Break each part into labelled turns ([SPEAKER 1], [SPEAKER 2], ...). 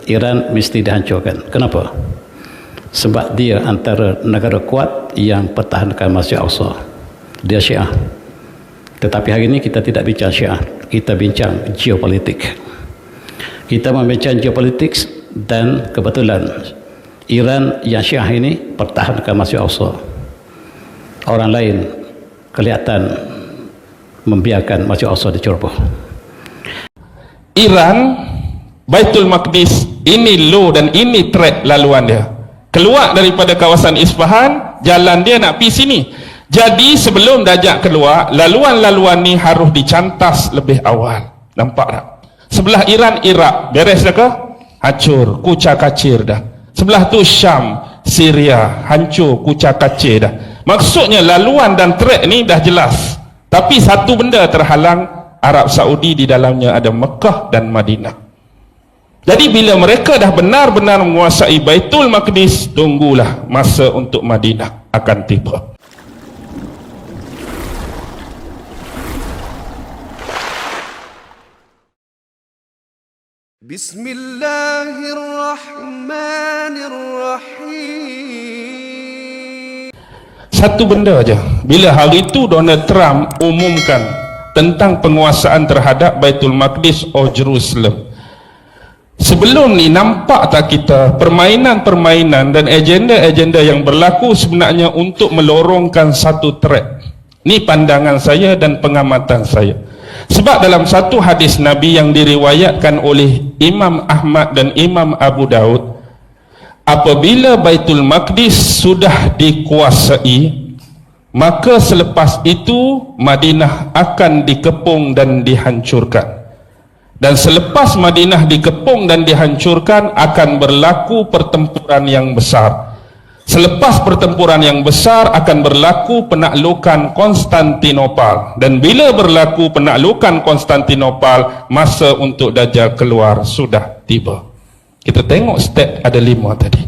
[SPEAKER 1] Iran mesti dihancurkan. Kenapa? Sebab dia antara negara kuat yang pertahankan Masjid Al-Aqsa. Dia Syiah. Tetapi hari ini kita tidak bincang Syiah, kita bincang geopolitik. Kita membincang geopolitik, dan kebetulan Iran yang Syiah ini pertahankan Masjid Al-Aqsa. Orang lain kelihatan membiarkan Masjid Al-Aqsa diceroboh.
[SPEAKER 2] Iran, Baitul Maqdis, ini low dan ini track laluan dia. Keluar daripada kawasan Isfahan, jalan dia nak pergi sini. Jadi sebelum Dajjal keluar, laluan-laluan ni harus dicantas lebih awal. Nampak tak? Sebelah Iran, Iraq, beres dah ke? Hancur, kucak-kacir dah. Sebelah tu Syam, Syria, hancur, kucak-kacir dah. Maksudnya laluan dan trek ni dah jelas. Tapi satu benda terhalang, Arab Saudi di dalamnya ada Mekah dan Madinah. Jadi bila mereka dah benar-benar menguasai Baitul Maqdis, tunggulah masa untuk Madinah akan tiba.
[SPEAKER 3] Bismillahirrahmanirrahim.
[SPEAKER 2] Satu benda aja. Bila hari itu Donald Trump umumkan tentang penguasaan terhadap Baitul Maqdis atau Jerusalem, sebelum ni nampak tak kita permainan-permainan dan agenda-agenda yang berlaku sebenarnya untuk melorongkan satu track. Ni pandangan saya dan pengamatan saya. Sebab dalam satu hadis Nabi yang diriwayatkan oleh Imam Ahmad dan Imam Abu Daud, apabila Baitul Maqdis sudah dikuasai, maka selepas itu Madinah akan dikepung dan dihancurkan. Dan selepas Madinah dikepung dan dihancurkan, akan berlaku pertempuran yang besar. Selepas pertempuran yang besar akan berlaku penaklukan Konstantinopel. Dan bila berlaku penaklukan Konstantinopel, masa untuk Dajjal keluar sudah tiba. Kita tengok step ada 5 tadi.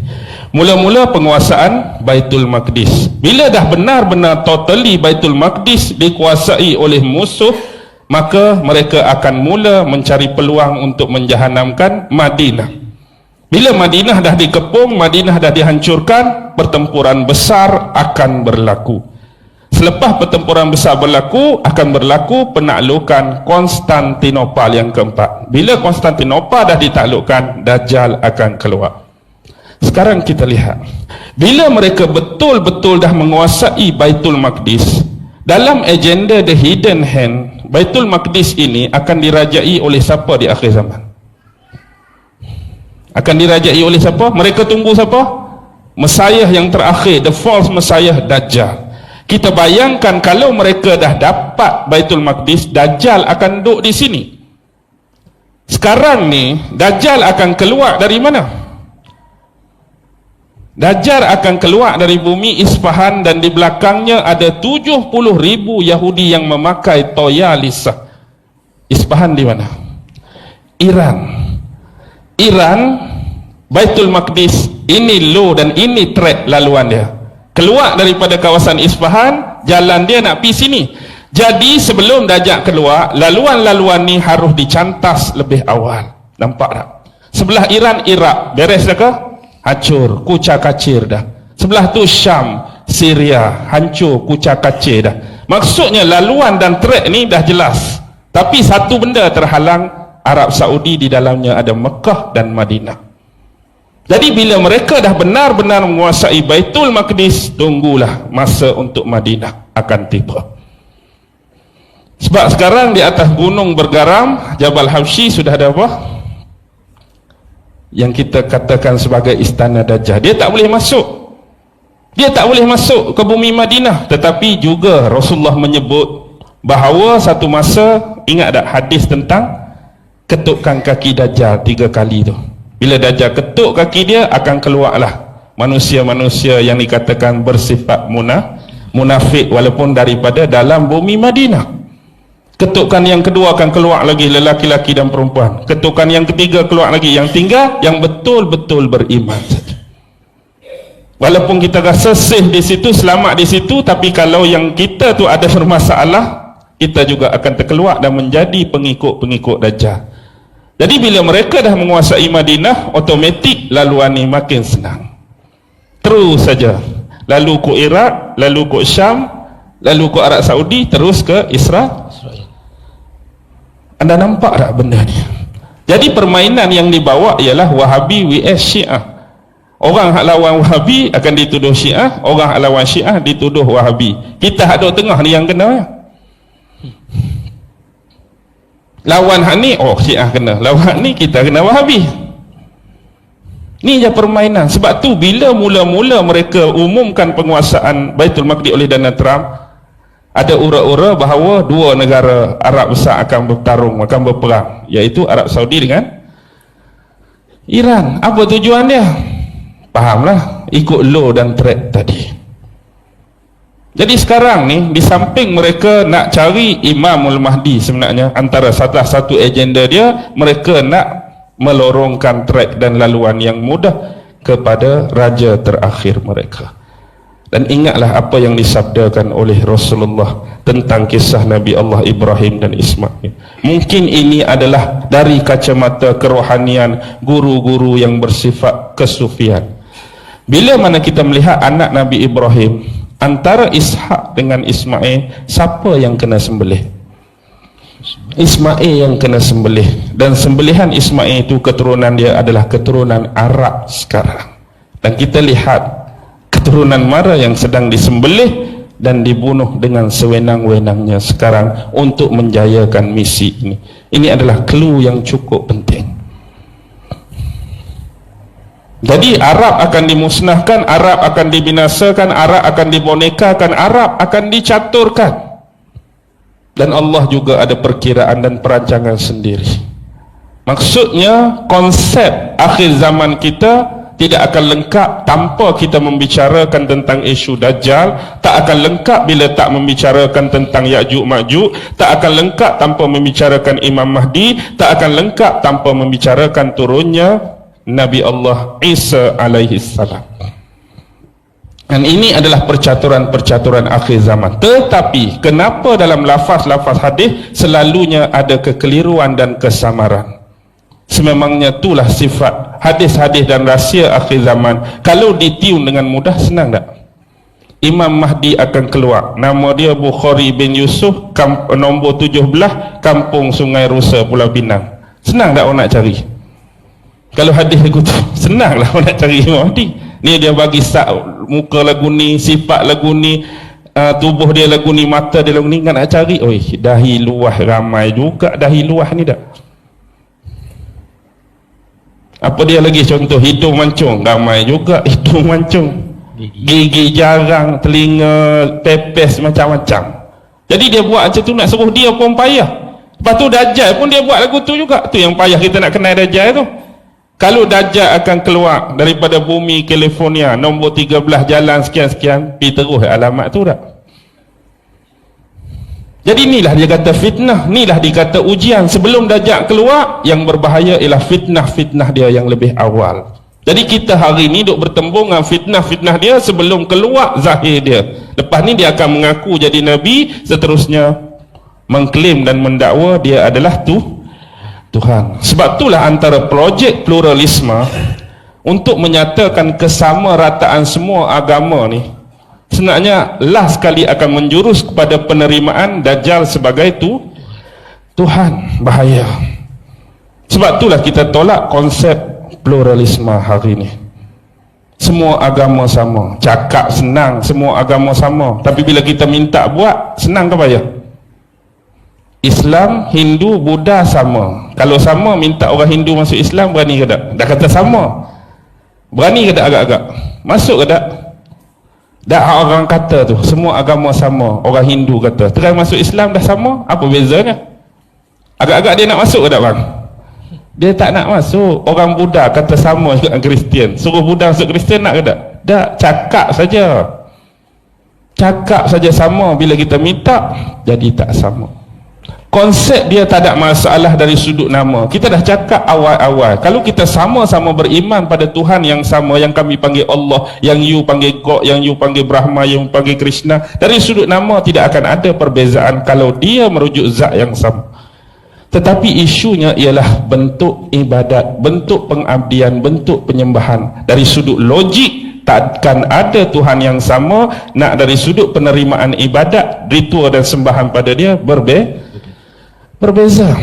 [SPEAKER 2] Mula-mula penguasaan Baitul Maqdis. Bila dah benar-benar totally Baitul Maqdis dikuasai oleh musuh, maka mereka akan mula mencari peluang untuk menjahanamkan Madinah. Bila Madinah dah dikepung, Madinah dah dihancurkan, pertempuran besar akan berlaku. Selepas pertempuran besar berlaku, akan berlaku penaklukan Konstantinopel yang keempat. Bila Konstantinopel dah ditaklukkan, Dajjal akan keluar. Sekarang kita lihat, bila mereka betul-betul dah menguasai Baitul Maqdis, dalam agenda The Hidden Hand, Baitul Maqdis ini akan dirajai oleh siapa di akhir zaman? Akan dirajai oleh siapa? Mereka tunggu siapa? Messiah yang terakhir, the false Messiah, Dajjal. Kita bayangkan kalau mereka dah dapat Baitul Maqdis, Dajjal akan duduk di sini. Sekarang ni Dajjal akan keluar dari mana? Dajjal akan keluar dari bumi Isfahan, dan di belakangnya ada 70,000 Yahudi yang memakai toya lisah. Isfahan di mana? Iran, Baitul Maqdis, ini low dan ini track laluan dia. Keluar daripada kawasan Isfahan, jalan dia nak pergi sini. Jadi sebelum Dajjal keluar, laluan-laluan ni harus dicantas lebih awal. Nampak tak? Sebelah Iran, Iraq, beres dah ke? Hancur, kucak-kacir dah. Sebelah tu Syam, Syria, hancur, kucak-kacir dah. Maksudnya laluan dan track ni dah jelas. Tapi satu benda terhalang, Arab Saudi di dalamnya ada Mekah dan Madinah. Jadi bila mereka dah benar-benar menguasai Baitul Maqdis, tunggulah masa untuk Madinah akan tiba. Sebab sekarang di atas gunung bergaram, Jabal Habsyi, sudah ada apa? Yang kita katakan sebagai istana Dajjal. Dia tak boleh masuk. Dia tak boleh masuk ke bumi Madinah. Tetapi juga Rasulullah menyebut bahawa satu masa, ingat tak hadis tentang ketukkan kaki Dajjal 3 kali tu? Bila Dajjal ketuk kaki dia, akan keluarlah manusia-manusia yang dikatakan bersifat munafik, walaupun daripada dalam bumi Madinah. Ketukan yang kedua akan keluar lagi lelaki-laki dan perempuan. Ketukan yang ketiga keluar lagi. Yang tinggal yang betul-betul beriman saja. Walaupun kita rasa safe di situ, selamat di situ, tapi kalau yang kita tu ada bermasalah, kita juga akan terkeluar dan menjadi pengikut-pengikut Dajjal. Jadi bila mereka dah menguasai Madinah, automatik laluan ni makin senang. Terus saja, lalu ke Iraq, lalu ke Syam, lalu ke Arab Saudi, terus ke Israel. Anda nampak tak benda ni? Jadi permainan yang dibawa ialah Wahabi vs Syiah. Orang hak lawan Wahabi akan dituduh Syiah, orang hak lawan Syiah dituduh Wahabi. Kita hak duduk tengah ni yang kena ya? Lawan hak ni, oh Syiah kena, lawan hak ni kita kena Wahabi. Ni je permainan. Sebab tu bila mula-mula mereka umumkan penguasaan Baitul Maqdis oleh Donald Trump, ada ura-ura bahawa dua negara Arab besar akan bertarung, akan berperang, iaitu Arab Saudi dengan Iran. Apa tujuan dia? Fahamlah, ikut law dan threat tadi. Jadi sekarang ni, di samping mereka nak cari Imamul Mahdi, sebenarnya antara salah satu agenda dia, mereka nak melorongkan track dan laluan yang mudah kepada raja terakhir mereka. Dan ingatlah apa yang disabdakan oleh Rasulullah tentang kisah Nabi Allah Ibrahim dan Ismail. Mungkin ini adalah dari kacamata kerohanian guru-guru yang bersifat kesufian. Bila mana kita melihat anak Nabi Ibrahim, antara Ishak dengan Ismail, siapa yang kena sembelih? Ismail yang kena sembelih. Dan sembelihan Ismail itu keturunan dia adalah keturunan Arab sekarang. Dan kita lihat keturunan mana yang sedang disembelih dan dibunuh dengan sewenang-wenangnya sekarang untuk menjayakan misi ini. Ini adalah clue yang cukup penting. Jadi Arab akan dimusnahkan, Arab akan dibinasakan, Arab akan dibonekakan, Arab akan dicaturkan. Dan Allah juga ada perkiraan dan perancangan sendiri. Maksudnya konsep akhir zaman kita tidak akan lengkap tanpa kita membicarakan tentang isu Dajjal, tak akan lengkap bila tak membicarakan tentang Ya'juj Ma'juj, tak akan lengkap tanpa membicarakan Imam Mahdi, tak akan lengkap tanpa membicarakan turunnya Nabi Allah Isa alaihi salam. Dan ini adalah percaturan-percaturan akhir zaman. Tetapi kenapa dalam lafaz-lafaz hadis selalunya ada kekeliruan dan kesamaran? Sememangnya itulah sifat hadis-hadis dan rahsia akhir zaman. Kalau ditiun dengan mudah, senang tak? Imam Mahdi akan keluar, nama dia Bukhari bin Yusuf, nombor 17, Kampung Sungai Rusa, Pulau Pinang. Senang tak orang nak cari? Kalau hadis lagu tu, senanglah orang nak cari Imam Mahdi. Ni dia bagi muka lagu ni, sifat lagu ni, tubuh dia lagu ni, mata dia lagu ni, kan nak cari. Oi, dahi luah ramai juga dahi luah ni dah. Apa dia lagi contoh? Hidung mancung, ramai juga hidung mancung. Gigi jarang, telinga pepes, macam-macam. Jadi dia buat macam tu, nak suruh dia pun payah. Lepas tu Dajjal pun dia buat lagu tu juga. Tu yang payah kita nak kenal Dajjal tu. Kalau Dajjal akan keluar daripada bumi California, nombor 13, jalan sekian-sekian, pergi terus alamat tu tak? Jadi inilah dia kata fitnah, inilah dia kata ujian. Sebelum Dajjal keluar, yang berbahaya ialah fitnah-fitnah dia yang lebih awal. Jadi kita hari ni duk bertembung dengan fitnah-fitnah dia sebelum keluar zahir dia. Lepas ni dia akan mengaku jadi Nabi, seterusnya mengklaim dan mendakwa dia adalah Tuhan. Sebab itulah antara projek pluralisme untuk menyatakan kesamarataan semua agama ni sebenarnya last sekali akan menjurus kepada penerimaan Dajjal sebagai Tuhan. Bahaya. Sebab itulah kita tolak konsep pluralisme hari ni. Semua agama sama, cakap senang, semua agama sama, tapi bila kita minta buat, senang ke payah? Islam, Hindu, Buddha sama. Kalau sama, minta orang Hindu masuk Islam, berani ke tak? Dah kata sama, berani ke tak agak-agak? Masuk ke tak? Dah orang kata tu, semua agama sama. Orang Hindu kata, try masuk Islam dah sama, apa bezanya? Agak-agak dia nak masuk ke tak bang? Dia tak nak masuk. Orang Buddha kata sama dengan Kristian, suruh Buddha masuk Kristian, nak ke tak? Tak, cakap saja. Cakap saja sama, bila kita minta, jadi tak sama. Konsep dia tak ada masalah dari sudut nama. Kita dah cakap awal-awal, kalau kita sama-sama beriman pada Tuhan yang sama, yang kami panggil Allah, yang you panggil God, yang you panggil Brahma, yang you panggil Krishna, dari sudut nama tidak akan ada perbezaan kalau dia merujuk zat yang sama. tetapi isunya ialah bentuk ibadat, bentuk pengabdian, bentuk penyembahan. Dari sudut logik takkan ada Tuhan yang sama. Nak dari sudut penerimaan ibadat, ritual dan sembahan pada dia berbeza.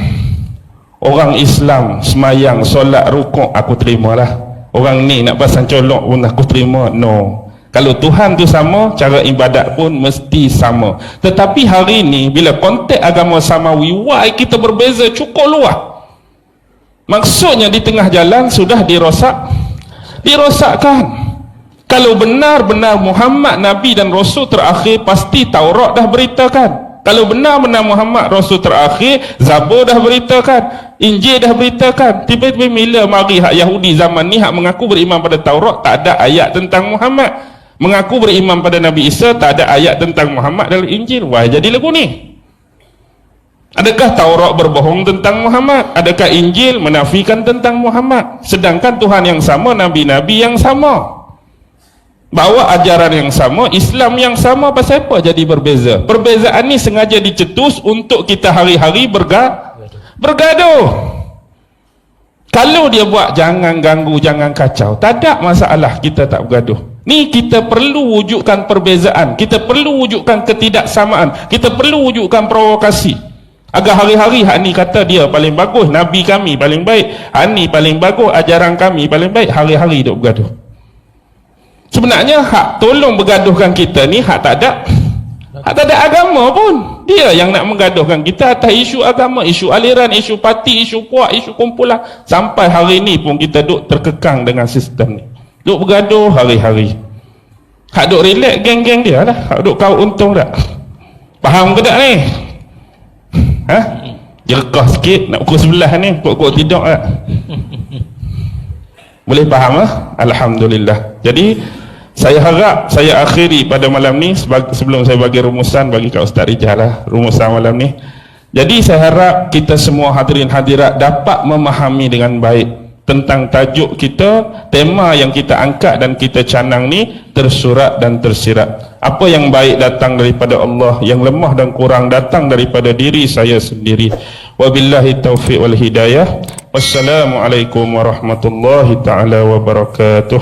[SPEAKER 2] Orang Islam semayang, solat, rukuk, aku terimalah. Orang ni nak pasang colok pun aku terima. No. Kalau Tuhan tu sama, cara ibadat pun mesti sama. Tetapi hari ini bila konteks agama samawi, why kita berbeza cukup luas. Maksudnya di tengah jalan sudah dirosakkan. Kalau benar-benar Muhammad Nabi dan Rasul terakhir, pasti Taurat dah beritakan. Kalau benar-benar Muhammad Rasul terakhir, Zabur dah beritakan, Injil dah beritakan. Tiba-tiba bila mari hak Yahudi zaman ni hak mengaku beriman pada Taurat, tak ada ayat tentang Muhammad. Mengaku beriman pada Nabi Isa, tak ada ayat tentang Muhammad dalam Injil. Wah, jadi lagu ni. Adakah Taurat berbohong tentang Muhammad? Adakah Injil menafikan tentang Muhammad? Sedangkan Tuhan yang sama, Nabi-Nabi yang sama, bawa ajaran yang sama, Islam yang sama. Pasal apa jadi berbeza? Perbezaan ni sengaja dicetus untuk kita hari-hari bergaduh. Kalau dia buat jangan ganggu, jangan kacau, tak ada masalah, kita tak bergaduh. Ni kita perlu wujudkan perbezaan, kita perlu wujudkan ketidaksamaan, kita perlu wujudkan provokasi. Agar hari-hari hak ni kata dia paling bagus, Nabi kami paling baik, hak ni paling bagus, ajaran kami paling baik, hari-hari duk bergaduh. Sebenarnya hak tolong bergaduhkan kita ni hak tak ada agama pun. Dia yang nak menggaduhkan kita atas isu agama, isu aliran, isu parti, isu puak, isu kumpulan. Sampai hari ni pun kita duk terkekang dengan sistem ni, duk bergaduh hari-hari. Hak duk relax geng-geng dia lah, hak duk kau untung tak? Faham ke tak ni? Ha? Jerkah sikit nak pukul 11 ni, kok tidur tak? Boleh faham lah? Alhamdulillah. Jadi saya harap saya akhiri pada malam ni, sebelum saya bagi rumusan bagi Kak Ustaz Rijal lah rumusan malam ni. Jadi saya harap kita semua hadirin hadirat dapat memahami dengan baik tentang tajuk kita, tema yang kita angkat dan kita canang ni tersurat dan tersirat. Apa yang baik datang daripada Allah, yang lemah dan kurang datang daripada diri saya sendiri. Wabillahi taufiq wal hidayah. Wassalamualaikum warahmatullahi taala wabarakatuh.